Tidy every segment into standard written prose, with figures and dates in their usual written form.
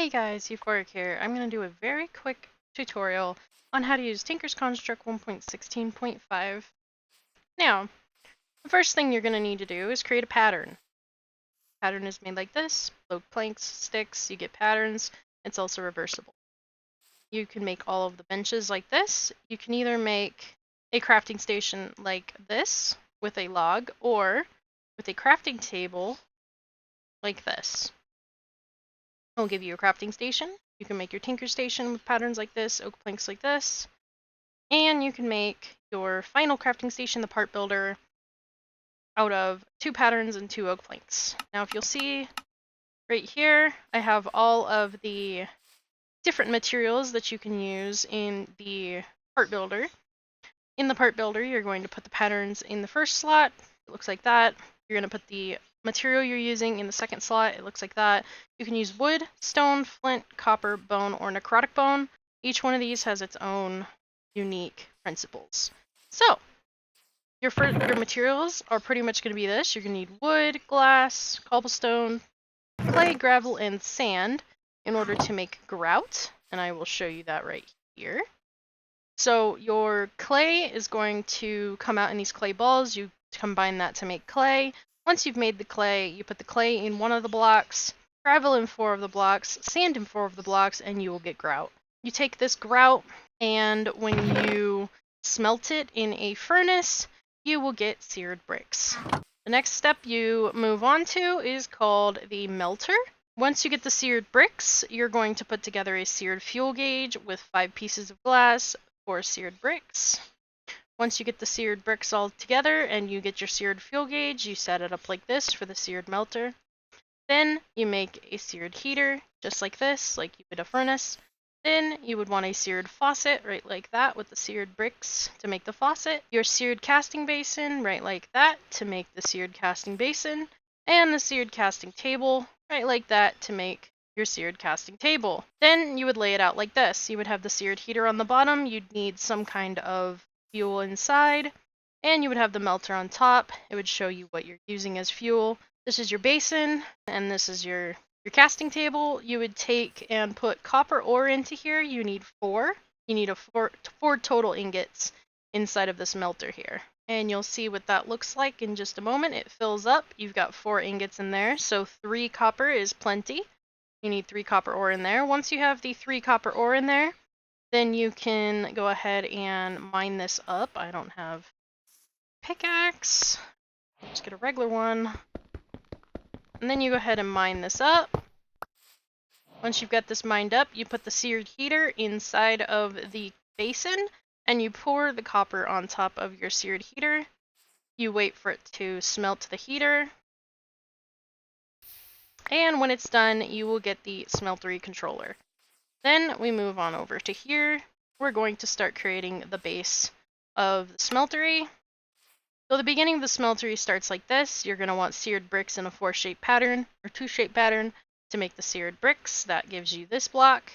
Hey guys, Euphoric here. I'm going to do a very quick tutorial on how to use Tinker's Construct 1.16.5. Now, the first thing you're going to need to do is create a pattern. Pattern is made like this: oak planks, sticks, you get patterns. It's also reversible. You can make all of the benches like this. You can either make a crafting station like this with a log, or with a crafting table like this. I'll give you a crafting station. You can make your tinker station with patterns like this, oak planks like this, and you can make your final crafting station, the part builder, out of 2 patterns and 2 oak planks. Now if you'll see right here, I have all of the different materials that you can use in the part builder. In the part builder, you're going to put the patterns in the first slot. It looks like that. You're going to put the material you're using in the second slot. It looks like that. You can use wood, stone, flint, copper, bone, or necrotic bone. Each one of these has its own unique principles. So, your materials are pretty much going to be this. You're going to need wood, glass, cobblestone, clay, gravel, and sand in order to make grout. And I will show you that right here. So your clay is going to come out in these clay balls. You combine that to make clay. Once you've made the clay, you put the clay in one of the blocks, gravel in 4 of the blocks, sand in 4 of the blocks, and you will get grout. You take this grout, and when you smelt it in a furnace, you will get seared bricks. The next step you move on to is called the melter. Once you get the seared bricks, you're going to put together a seared fuel gauge with 5 pieces of glass, 4 seared bricks. Once you get the seared bricks all together and you get your seared fuel gauge, you set it up like this for the seared melter. Then you make a seared heater, just like this, like you would a furnace. Then you would want a seared faucet, right like that, with the seared bricks to make the faucet. Your seared casting basin, right like that, to make the seared casting basin. And the seared casting table, right like that, to make your seared casting table. Then you would lay it out like this. You would have the seared heater on the bottom. You'd need some kind of fuel inside, and you would have the melter on top. It would show you what you're using as fuel. This is your basin, and this is your casting table. You would take and put copper ore into here. You need 4. You need 4 total ingots inside of this melter here. And you'll see what that looks like in just a moment. It fills up. You've got 4 ingots in there, so 3 copper is plenty. You need 3 copper ore in there. Once you have the 3 copper ore in there, then you can go ahead and mine this up. I don't have pickaxe. Just get a regular one. And then you go ahead and mine this up. Once you've got this mined up, you put the seared heater inside of the basin, and you pour the copper on top of your seared heater. You wait for it to smelt the heater. And when it's done, you will get the smeltery controller. Then we move on over to here. We're going to start creating the base of the smeltery. So the beginning of the smeltery starts like this. You're going to want seared bricks in a 4-shape pattern, or 2-shape pattern, to make the seared bricks. That gives you this block.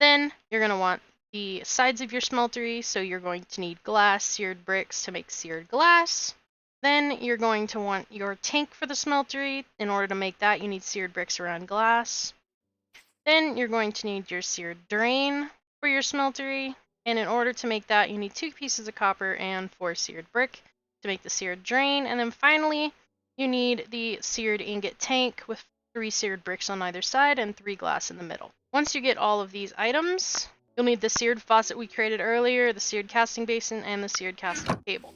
Then you're going to want the sides of your smeltery, so you're going to need glass, seared bricks to make seared glass. Then you're going to want your tank for the smeltery. In order to make that, you need seared bricks around glass. Then you're going to need your seared drain for your smeltery. And in order to make that, you need 2 pieces of copper and 4 seared brick to make the seared drain. And then finally, you need the seared ingot tank with 3 seared bricks on either side and 3 glass in the middle. Once you get all of these items, you'll need the seared faucet we created earlier, the seared casting basin, and the seared casting table.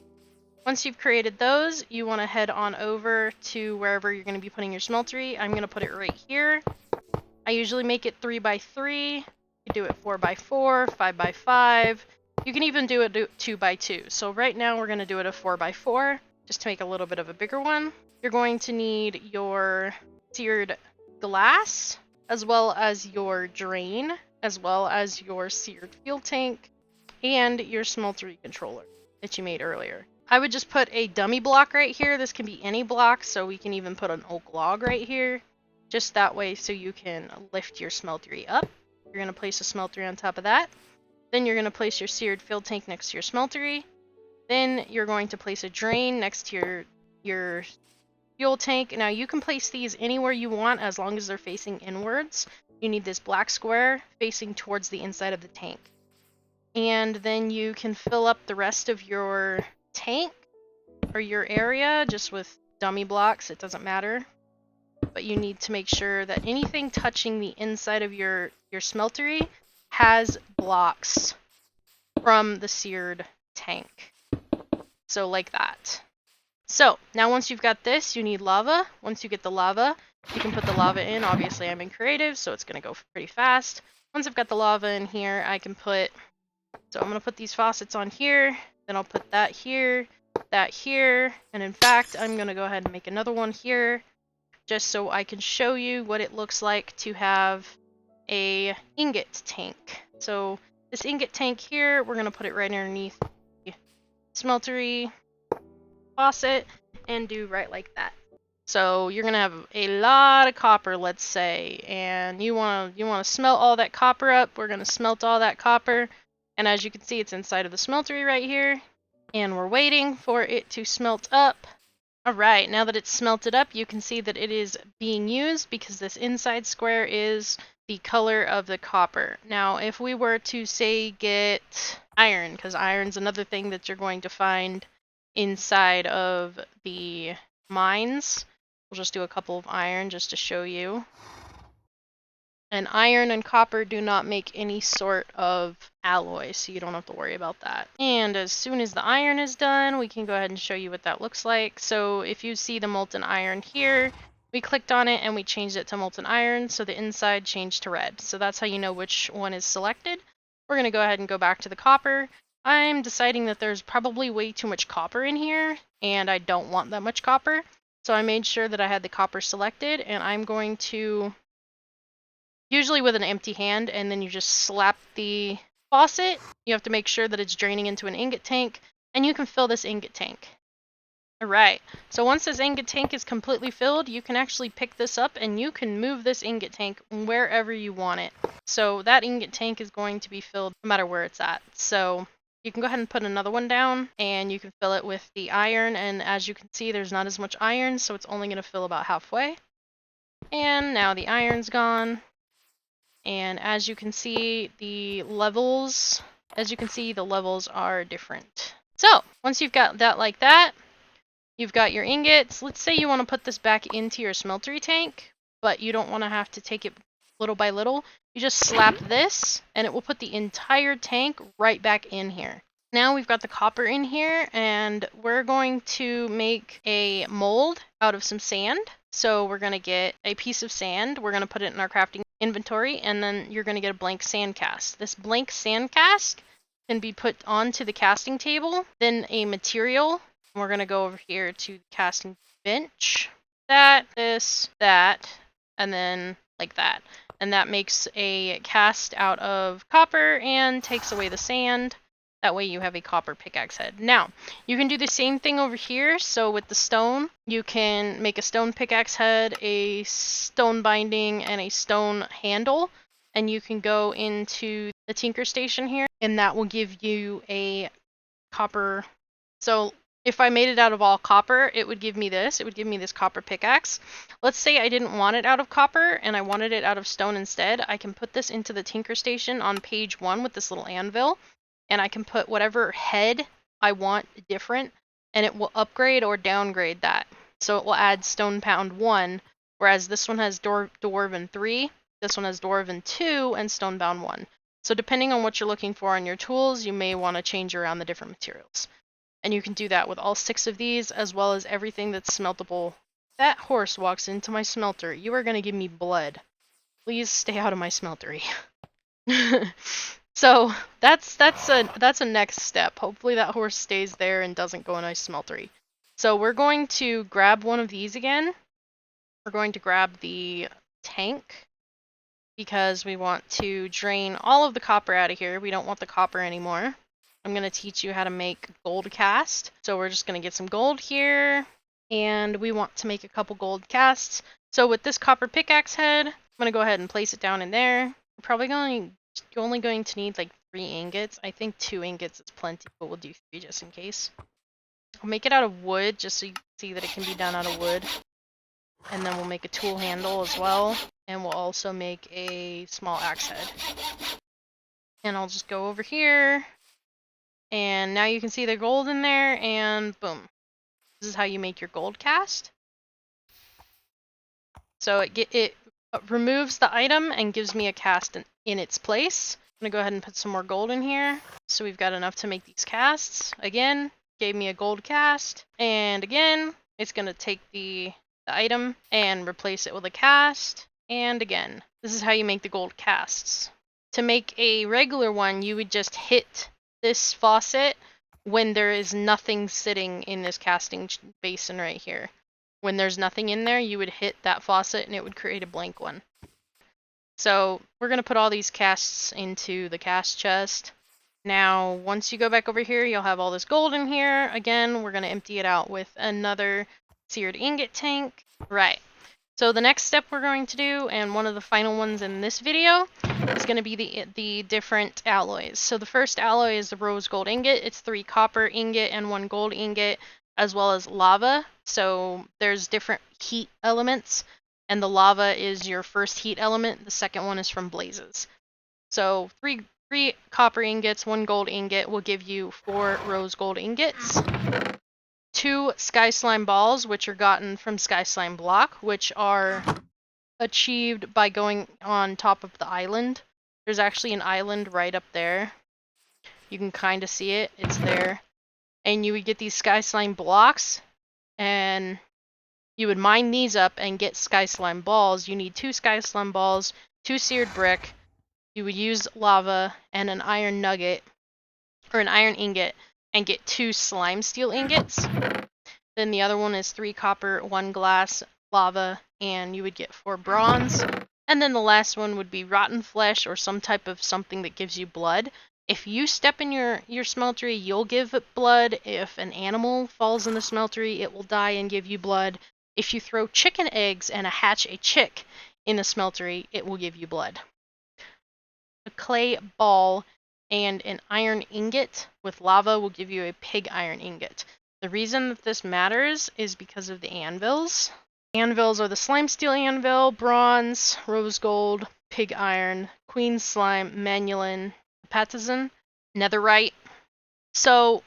Once you've created those, you want to head on over to wherever you're going to be putting your smeltery. I'm going to put it right here. I usually make it 3x3. You do it 4x4, 5x5. You can even do it 2x2. So right now we're going to do it a 4x4, just to make a little bit of a bigger one. You're going to need your seared glass, as well as your drain, as well as your seared fuel tank, and your smeltery controller that you made earlier. I would just put a dummy block right here. This can be any block, so we can even put an oak log right here. Just that way so you can lift your smeltery up. You're going to place a smeltery on top of that. Then you're going to place your seared fuel tank next to your smeltery. Then you're going to place a drain next to your fuel tank. Now you can place these anywhere you want as long as they're facing inwards. you need this black square facing towards the inside of the tank. And then you can fill up the rest of your tank or your area just with dummy blocks, it doesn't matter. But you need to make sure that anything touching the inside of your smeltery has blocks from the seared tank. So like that. So now once you've got this, you need lava. Once you get the lava, you can put the lava in. Obviously I'm in creative, so it's going to go pretty fast. Once I've got the lava in here, I can put, so I'm going to put these faucets on here, then I'll put that here, and in fact, I'm going to go ahead and make another one here, just so I can show you what it looks like to have a ingot tank. So this ingot tank here, we're going to put it right underneath the smeltery faucet and do right like that. So you're gonna have a lot of copper, let's say, and you wanna smelt all that copper up. We're gonna smelt all that copper, and as you can see, it's inside of the smeltery right here, and we're waiting for it to smelt up. Alright, now that it's smelted up, you can see that it is being used because this inside square is the color of the copper. Now, if we were to, say, get iron, because iron's another thing that you're going to find inside of the mines. We'll just do a couple of iron just to show you. And iron and copper do not make any sort of alloy, so you don't have to worry about that. And as soon as the iron is done, we can go ahead and show you what that looks like. So if you see the molten iron here, we clicked on it and we changed it to molten iron, so the inside changed to red. So that's how you know which one is selected. We're going to go ahead and go back to the copper. I'm deciding that there's probably way too much copper in here, and I don't want that much copper. So I made sure that I had the copper selected, and I'm going to, usually with an empty hand, and then you just slap the faucet. You have to make sure that it's draining into an ingot tank, and you can fill this ingot tank. Alright, so once this ingot tank is completely filled, you can actually pick this up and you can move this ingot tank wherever you want it. So that ingot tank is going to be filled no matter where it's at. So you can go ahead and put another one down and you can fill it with the iron, and as you can see there's not as much iron, so it's only going to fill about halfway. And now the iron's gone. And as you can see the levels are different. So once you've got that like that, you've got your ingots. Let's say you want to put this back into your smeltery tank, but you don't want to have to take it little by little. You just slap this, and it will put the entire tank right back in here. Now we've got the copper in here, and we're going to make a mold out of some sand. So we're going to get a piece of sand. We're going to put it in our crafting inventory, and then you're going to get a blank sand cast. This blank sand cast can be put onto the casting table, then a material. We're going to go over here to the casting bench. That, this, that, and then like that. And that makes a cast out of copper and takes away the sand. That way you have a copper pickaxe head. Now, you can do the same thing over here. So with the stone, you can make a stone pickaxe head, a stone binding, and a stone handle. And you can go into the tinker station here, and that will give you a copper. So if I made it out of all copper, it would give me this. It would give me this copper pickaxe. Let's say I didn't want it out of copper and I wanted it out of stone instead. I can put this into the tinker station on page 1 with this little anvil, and I can put whatever head I want different, and it will upgrade or downgrade that. So it will add stone pound 1, whereas this one has dwarven 3, this one has dwarven 2, and stone bound 1. So depending on what you're looking for on your tools, you may want to change around the different materials. And you can do that with all 6 of these, as well as everything that's smeltable. That horse walks into my smelter. You are going to give me blood. Please stay out of my smeltery. So that's a next step. Hopefully that horse stays there and doesn't go in my smeltery. So we're going to grab one of these again. We're going to grab the tank because we want to drain all of the copper out of here. We don't want the copper anymore. I'm going to teach you how to make gold cast. So we're just going to get some gold here, and we want to make a couple gold casts. So with this copper pickaxe head, I'm going to go ahead and place it down in there. We're probably only going to need like 3 ingots. I think 2 ingots is plenty, but we'll do 3 just in case. I'll make it out of wood just so you can see that it can be done out of wood. And then we'll make a tool handle as well. and we'll also make a small axe head. And I'll just go over here, and now you can see the gold in there, and boom. This is how you make your gold cast. So it removes the item and gives me a cast in its place. I'm gonna go ahead and put some more gold in here. So we've got enough to make these casts. Again, gave me a gold cast. And again, it's gonna take the item and replace it with a cast. And again, this is how you make the gold casts. To make a regular one, you would just hit this faucet when there is nothing sitting in this casting basin right here. When there's nothing in there, you would hit that faucet and it would create a blank one. So we're going to put all these casts into the cast chest. Now, once you go back over here, you'll have all this gold in here. Again, we're going to empty it out with another seared ingot tank. Right. So the next step we're going to do, and one of the final ones in this video, is going to be the different alloys. So the first alloy is the rose gold ingot. It's 3 copper ingot and 1 gold ingot, as well as lava. So there's different heat elements, and the lava is your first heat element. The second one is from blazes. So three copper ingots, 1 gold ingot will give you 4 rose gold ingots. 2 sky slime balls, which are gotten from sky slime block, which are achieved by going on top of the island. There's actually an island right up there. You can kind of see it. It's there. And you would get these sky slime blocks, and you would mine these up and get sky slime balls. You need 2 sky slime balls, 2 seared brick. You would use lava and an iron nugget, or an iron ingot, and get 2 slime steel ingots. Then the other one is 3 copper, 1 glass, lava, and you would get 4 bronze. And then the last one would be rotten flesh, or some type of something that gives you blood. If you step in your smeltery, you'll give it blood. If an animal falls in the smeltery, it will die and give you blood. If you throw chicken eggs and hatch a chick in the smeltery, it will give you blood. A clay ball and an iron ingot with lava will give you a pig iron ingot. The reason that this matters is because of the anvils. Anvils are the slime steel anvil, bronze, rose gold, pig iron, queen slime, manulin, apatizan, netherite. So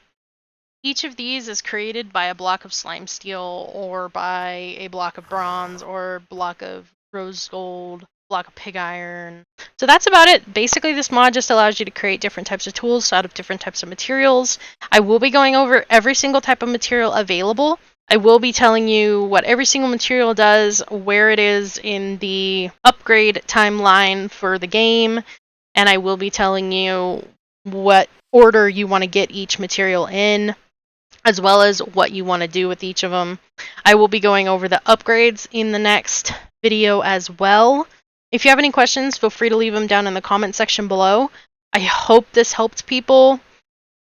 each of these is created by a block of slime steel, or by a block of bronze, or block of rose gold, block of pig iron. So that's about it. Basically, this mod just allows you to create different types of tools out of different types of materials. I will be going over every single type of material available. I will be telling you what every single material does, where it is in the upgrade timeline for the game, and I will be telling you what order you want to get each material in, as well as what you want to do with each of them. I will be going over the upgrades in the next video as well. If you have any questions, feel free to leave them down in the comment section below. I hope this helped people.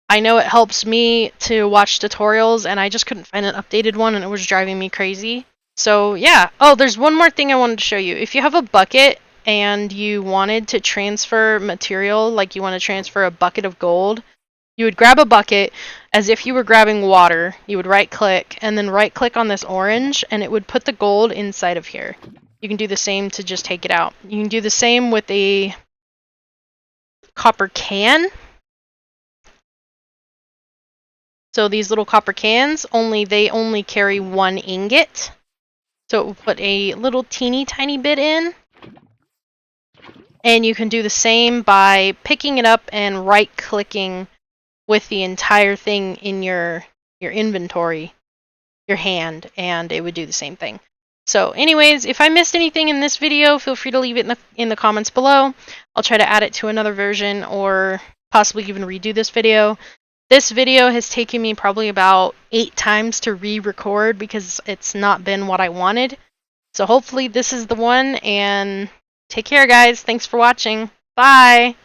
I know it helps me to watch tutorials, and I just couldn't find an updated one, and it was driving me crazy. So yeah. Oh, there's one more thing I wanted to show you. If you have a bucket and you wanted to transfer material, like you want to transfer a bucket of gold, you would grab a bucket as if you were grabbing water. You would right click and then right click on this orange, and it would put the gold inside of here. You can do the same to just take it out. You can do the same with a copper can. So these little copper cans, they only carry 1 ingot. So it will put a little teeny tiny bit in. And you can do the same by picking it up and right clicking with the entire thing in your inventory, your hand, and it would do the same thing. So anyways, if I missed anything in this video, feel free to leave it in the comments below. I'll try to add it to another version, or possibly even redo this video. This video has taken me probably about 8 times to re-record because it's not been what I wanted. So hopefully this is the one, and take care guys. Thanks for watching. Bye!